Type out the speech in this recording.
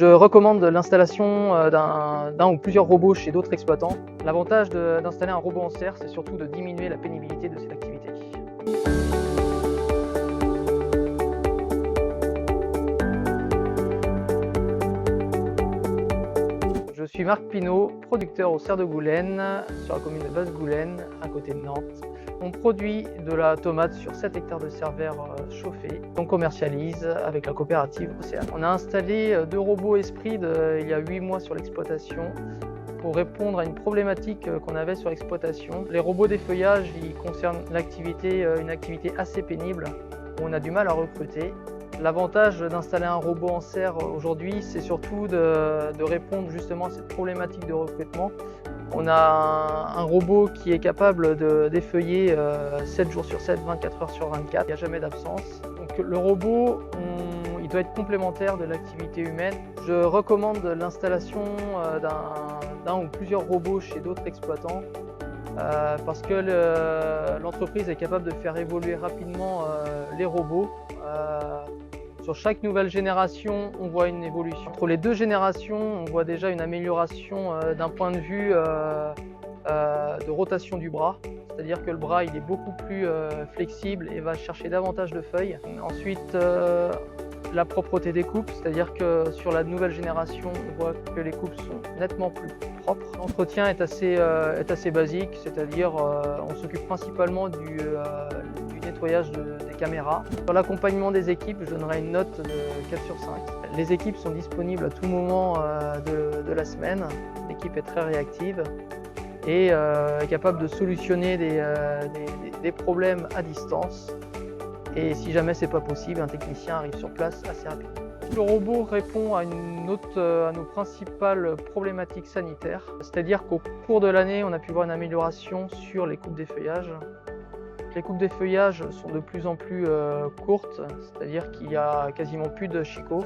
Je recommande l'installation d'un ou plusieurs robots chez d'autres exploitants. L'avantage d'installer un robot en serre, c'est surtout de diminuer la pénibilité de cette activité. Je suis Marc Pinault, producteur aux Serres de Goulaine, sur la commune de Basse-Goulaine, à côté de Nantes. On produit de la tomate sur 7 hectares de serre vert chauffée. On commercialise avec la coopérative Océane. On a installé 2 robots Esprit il y a 8 mois sur l'exploitation pour répondre à une problématique qu'on avait sur l'exploitation. Les robots d'effeuillage, ils concernent une activité assez pénible où on a du mal à recruter. L'avantage d'installer un robot en serre aujourd'hui, c'est surtout de répondre justement à cette problématique de recrutement. On a un robot qui est capable d'effeuiller 7 jours sur 7, 24 heures sur 24, il n'y a jamais d'absence. Donc le robot, il doit être complémentaire de l'activité humaine. Je recommande l'installation d'un ou plusieurs robots chez d'autres exploitants parce que l'entreprise est capable de faire évoluer rapidement les robots. Sur chaque nouvelle génération, on voit une évolution. Entre les 2 générations, on voit déjà une amélioration d'un point de vue de rotation du bras. C'est-à-dire que le bras il est beaucoup plus flexible et va chercher davantage de feuilles. Ensuite, la propreté des coupes, c'est-à-dire que sur la nouvelle génération, on voit que les coupes sont nettement plus propres. L'entretien est assez basique, c'est-à-dire on s'occupe principalement du nettoyage des caméras. Sur l'accompagnement des équipes, je donnerai une note de 4 sur 5. Les équipes sont disponibles à tout moment de la semaine. L'équipe est très réactive et est capable de solutionner des problèmes à distance. Et si jamais c'est pas possible, un technicien arrive sur place assez rapidement. Le robot répond à nos principales problématiques sanitaires. C'est-à-dire qu'au cours de l'année, on a pu voir une amélioration sur les coupes d'effeuillage. Les coupes d'effeuillage sont de plus en plus courtes, c'est-à-dire qu'il n'y a quasiment plus de chicots.